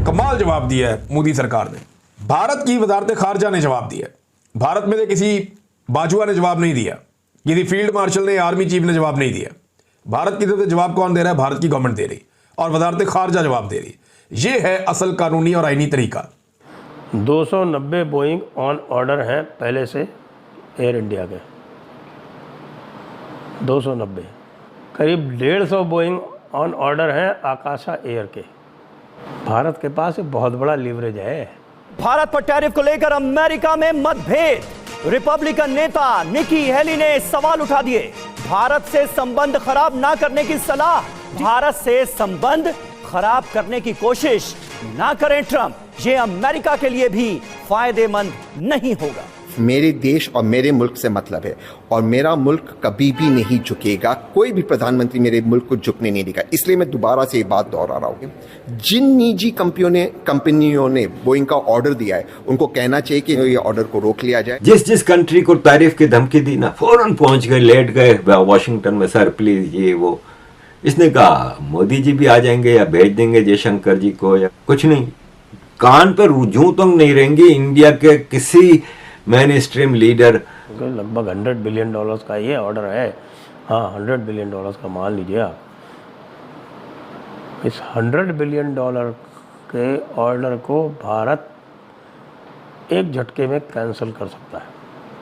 कमाल जवाब दिया है मोदी सरकार ने। भारत की वजारत खारजा ने जवाब दिया है। भारत में से किसी बाजुआ ने जवाब नहीं दिया, किसी फील्ड मार्शल ने, आर्मी चीफ ने जवाब नहीं दिया। भारत की तरफ से जवाब कौन दे रहा है? भारत की गवर्नमेंट दे रही और वजारत खारजा जवाब दे रही। ये है असल कानूनी और आईनी तरीका। 290 बोइंग ऑन ऑर्डर हैं पहले से एयर इंडिया के, 290। करीब 150 बोइंग ऑन ऑर्डर हैं आकाशा एयर के। भारत के पास एक बहुत बड़ा लीवरेज है। भारत पर टैरिफ को लेकर अमेरिका में मतभेद। रिपब्लिकन नेता निकी हेली ने सवाल उठा दिए। भारत से संबंध खराब ना करने की सलाह। भारत से संबंध खराब करने की कोशिश ना करें ट्रंप, ये अमेरिका के लिए भी फायदेमंद नहीं होगा। मेरे देश और मेरे मुल्क से मतलब है और मेरा मुल्क कभी भी नहीं झुकेगा। कोई भी प्रधानमंत्री मेरे मुल्क को झुकने नहीं देगा। इसलिए मैं दोबारा से ये बात दोहरा रहा हूँ, जिन निजी कंपनियों ने बोइंग का ऑर्डर दिया है उनको कहना चाहिए कि ये ऑर्डर को रोक लिया जाए। जिस कंट्री को टैरिफ की धमकी दी ना, फौरन पहुंच गए, लेट गए वॉशिंगटन में, सर प्लीज ये वो। इसने कहा मोदी जी भी आ जाएंगे या भेज देंगे जयशंकर जी को या कुछ नहीं, कान पर जूं तंग नहीं रहेंगी इंडिया के किसी मेन स्ट्रीम लीडर। लगभग $100 बिलियन का ये ऑर्डर है। हाँ, $100 बिलियन का मान लीजिए आप। इस $100 बिलियन के ऑर्डर को भारत एक झटके में कैंसिल कर सकता है।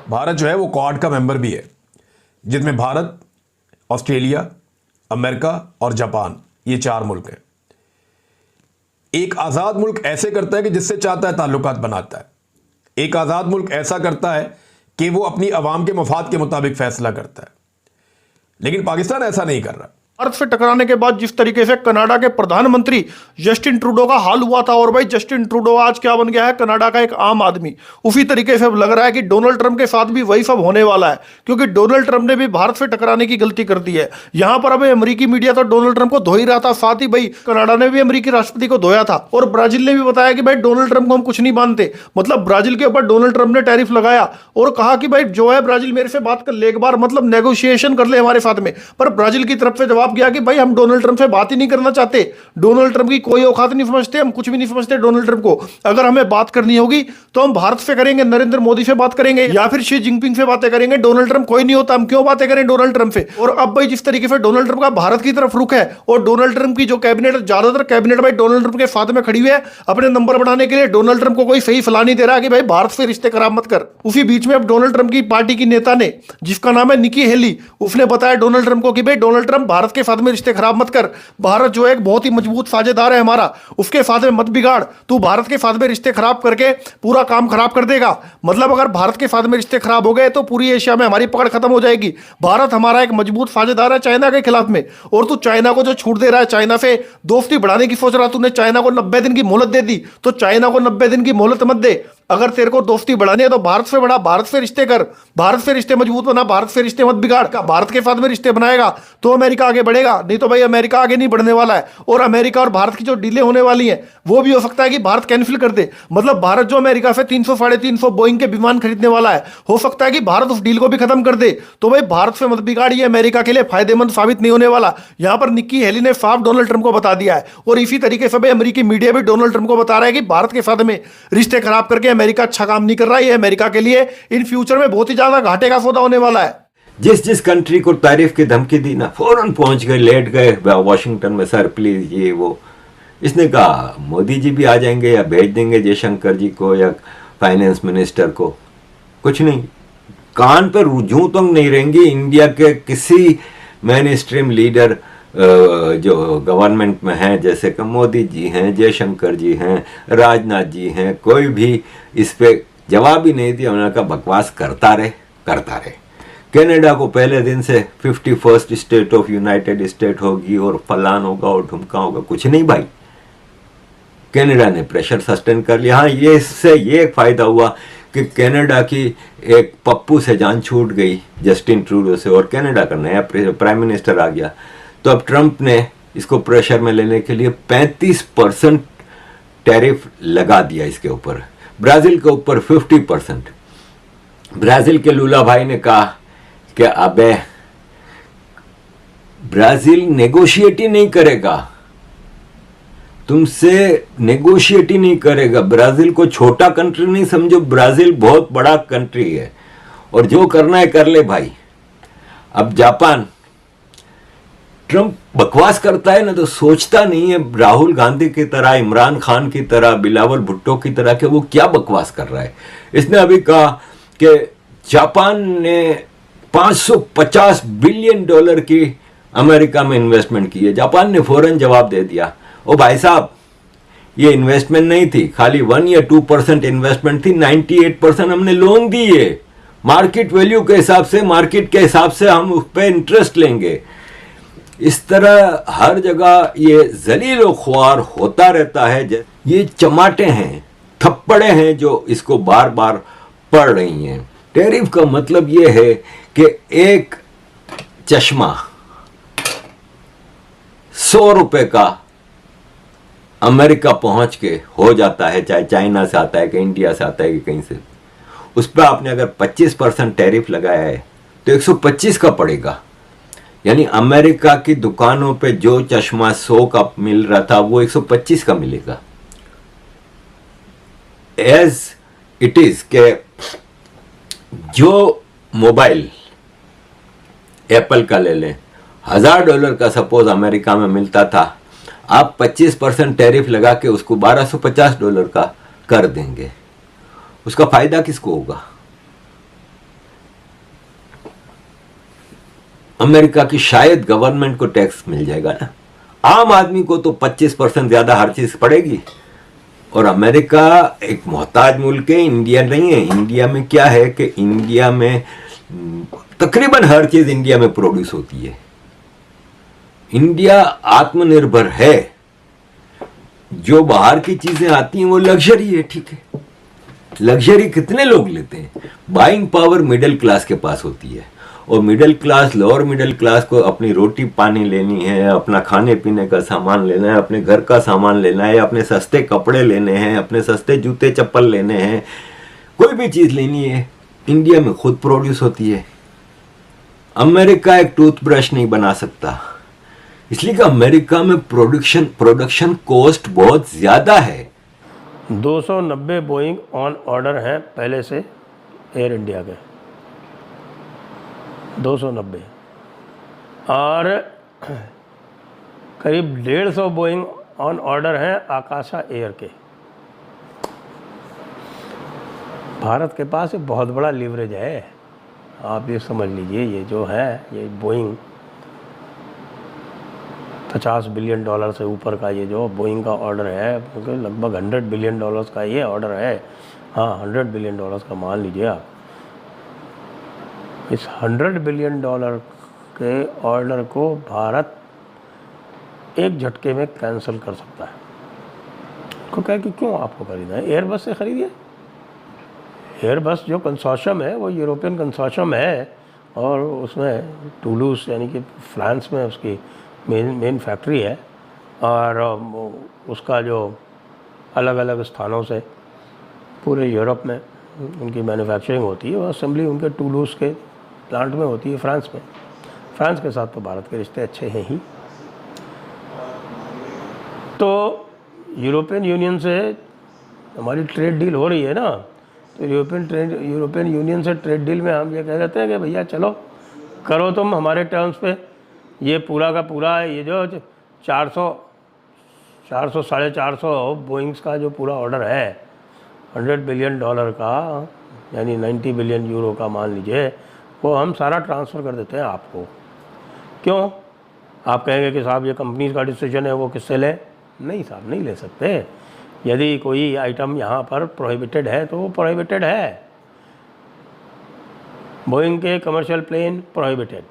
भारत जो है वो क्वाड का मेंबर भी है, जिसमें भारत, ऑस्ट्रेलिया, अमेरिका और जापान, ये 4 मुल्क हैं। एक आजाद मुल्क ऐसे करता है कि जिससे चाहता है ताल्लुकात बनाता है। एक आजाद मुल्क ऐसा करता है कि वो अपनी अवाम के मफाद के मुताबिक फैसला करता है, लेकिन पाकिस्तान ऐसा नहीं कर रहा। भारत से टकराने के बाद जिस तरीके से कनाडा के प्रधानमंत्री जस्टिन ट्रूडो का हाल हुआ था, और भाई जस्टिन ट्रूडो आज क्या बन गया है? कनाडा का एक आम आदमी। उसी तरीके से अब लग रहा है कि डोनाल्ड ट्रंप के साथ भी वही सब होने वाला है, क्योंकि डोनाल्ड ट्रंप ने भी भारत से टकराने की गलती कर दी है। यहां पर अभी अमेरिकी मीडिया तो डोनाल्ड ट्रंप को धो ही रहा था, साथ ही भाई कनाडा ने भी अमेरिकी राष्ट्रपति को धोया था, और ब्राजील ने भी बताया कि भाई डोनाल्ड ट्रंप को हम कुछ नहीं मानते। मतलब ब्राजील के ऊपर डोनाल्ड ट्रंप ने टैरिफ लगाया और कहा कि भाई जो है ब्राजील मेरे से बात कर ले एक बार, मतलब नेगोशिएशन कर ले हमारे साथ में। पर ब्राजील की तरफ से जवाब गया कि भाई हम डोनाल्ड ट्रंप से बात ही नहीं करना चाहते। डोनाल्ड ट्रंप की कोई औकात नहीं समझते, हम कुछ भी नहीं समझते डोनाल्ड ट्रंप को। अगर हमें बात करनी होगी तो हम भारत से करेंगे, नरेंद्र मोदी से बात करेंगे या फिर शी जिनपिंग से बातें करेंगे। डोनाल्ड ट्रंप कोई नहीं होता, हम क्यों बातें करें डोनाल्ड ट्रंप से? और अब भाई जिस तरीके से डोनाल्ड ट्रंप का भारत की तरफ रुख है और डोनाल्ड ट्रंप की जो कैबिनेट, ज्यादातर कैबिनेट भाई डोनाल्ड ट्रंप के साथ में खड़ी हुई है अपने नंबर बढ़ाने के लिए। डोनाल्ड ट्रंप को कोई सही सलाह नहीं दे रहा कि भाई भारत से रिश्ते खराब मत कर। उसी बीच में अब डोनाल्ड ट्रंप की पार्टी की नेता ने, जिसका नाम है निकी हेली, उसने बताया डोनाल्ड ट्रंप को कि भाई डोनाल्ड ट्रंप भारत के साथ में रिश्ते खराब मत कर। भारत जो है एक बहुत ही मजबूत साझेदार है हमारा, उसके साथ में मत बिगाड़। तू भारत के साथ में रिश्ते खराब करके पूरा काम खराब कर देगा। मतलब अगर भारत के साथ में रिश्ते खराब हो गए तो पूरी एशिया में हमारी पकड़ खत्म हो जाएगी। भारत हमारा एक मजबूत साझेदार है चाइना के खिलाफ में, और तू चाइना को जो छूट दे रहा है, चाइना से दोस्ती बढ़ाने की सोच रहा, तूने चाइना को 90 दिन की मोहलत दे दी, तो चाइना को 90 दिन की मोहलत मत दे। अगर तेरे को दोस्ती बढ़ानी है तो भारत से बढ़ा, भारत से रिश्ते कर, भारत से रिश्ते मजबूत बना, भारत से रिश्ते मत बिगाड़। भारत के साथ में रिश्ते बनाएगा तो अमेरिका आगे बढ़ेगा, नहीं तो भाई अमेरिका आगे नहीं बढ़ने वाला है। और अमेरिका और भारत की जो डीलें होने वाली हैं वो भी हो सकता है कि भारत कैंसिल कर दे। मतलब भारत जो अमेरिका से 300-350 बोइंग के विमान खरीदने वाला है, हो सकता है कि भारत उस डील को भी खत्म कर दे। तो भाई भारत से मत बिगाड़िए, अमेरिका के लिए फायदेमंद साबित नहीं होने वाला। यहां पर निक्की हेली ने साफ डोनाल्ड ट्रंप को बता दिया है, और इसी तरीके से भाई अमेरिकी मीडिया भी डोनाल्ड ट्रंप को बता रहा है कि भारत के साथ में रिश्ते खराब करके अमेरिका अच्छा काम नहीं कर रहा है। ये अमेरिका के लिए इन फ्यूचर में बहुत ही ज्यादा घाटे का सौदा होने वाला है। जिस कंट्री को टैरिफ की धमकी दी ना, फौरन पहुंच गए, लेट गए वॉशिंगटन में, सर प्लीज ये वो। इसने कहा मोदी जी भी आ जाएंगे या भेज देंगे जयशंकर जी को या फाइनेंस मिनिस्टर को, कुछ नहीं, कान पर जूं तंग नहीं रहेंगी इंडिया के किसी मेन स्ट्रीम लीडर जो गवर्नमेंट में हैं, जैसे कि मोदी जी हैं, जयशंकर जी हैं, राजनाथ जी हैं, कोई भी इस पे जवाब ही नहीं दिया। उन्होंने कहा बकवास करता रहे। कनाडा को पहले दिन से 51st state of United state होगी और फलान होगा और ढुमका होगा, कुछ नहीं भाई। कनाडा ने प्रेशर सस्टेन कर लिया। हाँ, ये इससे ये फायदा हुआ कि कनाडा की एक पप्पू से जान छूट गई जस्टिन ट्रूडो से, और कनाडा का नया प्राइम मिनिस्टर आ गया। तो अब ट्रंप ने इसको प्रेशर में लेने के लिए 35% टैरिफ लगा दिया इसके ऊपर। ब्राजील के ऊपर 50%। ब्राजील के लूला भाई ने कहा कि अबे ब्राजील नेगोशिएट ही नहीं करेगा, तुमसे नेगोशिएट ही नहीं करेगा। ब्राजील को छोटा कंट्री नहीं समझो, ब्राजील बहुत बड़ा कंट्री है और जो करना है कर ले भाई। अब जापान, ट्रंप बकवास करता है ना तो सोचता नहीं है राहुल गांधी की तरह, इमरान खान की तरह, बिलावल भुट्टो की तरह कि वो क्या बकवास कर रहा है। इसने अभी कहा कि जापान ने 550 बिलियन डॉलर की अमेरिका में इन्वेस्टमेंट की है। जापान ने फौरन जवाब दे दिया, ओ भाई साहब ये इन्वेस्टमेंट नहीं थी, खाली 1 या 2% इन्वेस्टमेंट थी, 98% हमने लोन दिए मार्केट वैल्यू के हिसाब से, मार्केट के हिसाब से हम उस पर इंटरेस्ट लेंगे। इस तरह हर जगह ये जलील व ख्वार होता रहता है। ये चमाटे हैं, थप्पड़े हैं जो इसको बार बार पड़ रही हैं। टैरिफ का मतलब ये है कि एक चश्मा 100 रुपए का अमेरिका पहुंच के हो जाता है, चाहे चाइना से आता है कि इंडिया से आता है कि कहीं से, उस पर आपने अगर 25% टैरिफ लगाया है तो 125 का पड़ेगा। यानी अमेरिका की दुकानों पे जो चश्मा 100 का मिल रहा था वो 125 का मिलेगा। एज इट इज के जो मोबाइल एप्पल का ले लें, $1000 का सपोज अमेरिका में मिलता था, आप 25% टैरिफ लगा के उसको $1250 का कर देंगे। उसका फायदा किसको होगा? अमेरिका की शायद गवर्नमेंट को टैक्स मिल जाएगा ना, आम आदमी को तो 25% ज्यादा हर चीज पड़ेगी। और अमेरिका एक मोहताज मुल्क है, इंडिया नहीं है। इंडिया में क्या है कि इंडिया में तकरीबन हर चीज इंडिया में प्रोड्यूस होती है। इंडिया आत्मनिर्भर है। जो बाहर की चीजें आती हैं वो लग्जरी है, ठीक है। लग्जरी कितने लोग लेते हैं? बाइंग पावर मिडिल क्लास के पास होती है, और middle class, lower middle class को अपनी रोटी पानी लेनी है, अपना खाने पीने का सामान लेना है, अपने घर का सामान लेना है, अपने सस्ते कपड़े लेने हैं, अपने सस्ते जूते चप्पल लेने हैं, कोई भी चीज लेनी है इंडिया में खुद प्रोड्यूस होती है। अमेरिका एक टूथब्रश नहीं बना सकता, इसलिए कि अमेरिका में प्रोडक्शन कॉस्ट बहुत ज्यादा है। 290 बोइंग ऑन ऑर्डर हैं पहले से एयर इंडिया के, 290, और करीब 150 बोइंग ऑन ऑर्डर हैं आकाशा एयर के। भारत के पास एक बहुत बड़ा लीवरेज है, आप ये समझ लीजिए। ये जो है, ये बोइंग 50 बिलियन डॉलर से ऊपर का ये जो बोइंग का ऑर्डर है, लगभग 100 बिलियन डॉलर्स का ये ऑर्डर है। हाँ, 100 बिलियन डॉलर्स का मान लीजिए आप। इस 100 बिलियन डॉलर के ऑर्डर को भारत एक झटके में कैंसिल कर सकता है। को कहे कि क्यों आपको खरीदना है, एयरबस से खरीदिए। एयरबस जो कंसोर्शियम है वो यूरोपियन कंसोर्शियम है, और उसमें टूलूस यानी कि फ्रांस में उसकी मेन फैक्ट्री है, और उसका जो अलग अलग स्थानों से पूरे यूरोप में उनकी मैन्युफैक्चरिंग होती है, वो असेंबली उनके टूलूस के प्लांट में होती है फ्रांस में। फ्रांस के साथ तो भारत के रिश्ते अच्छे हैं ही। तो यूरोपियन यूनियन से हमारी ट्रेड डील हो रही है ना, तो यूरोपियन यूनियन से ट्रेड डील में हम ये कह देते हैं कि भैया चलो करो तुम हमारे टर्म्स पे, ये पूरा का पूरा ये जो 400 साढ़े 400 बोइंग्स का जो पूरा ऑर्डर है 100 बिलियन डॉलर का, यानी 90 बिलियन यूरो का मान लीजिए, वो हम सारा ट्रांसफ़र कर देते हैं आपको। क्यों? आप कहेंगे कि साहब ये कंपनीज का डिसीजन है, वो किससे ले? नहीं साहब, नहीं ले सकते। यदि कोई आइटम यहाँ पर प्रोहिबिटेड है तो वो प्रोहिबिटेड है। बोइंग के कमर्शियल प्लेन प्रोहिबिटेड,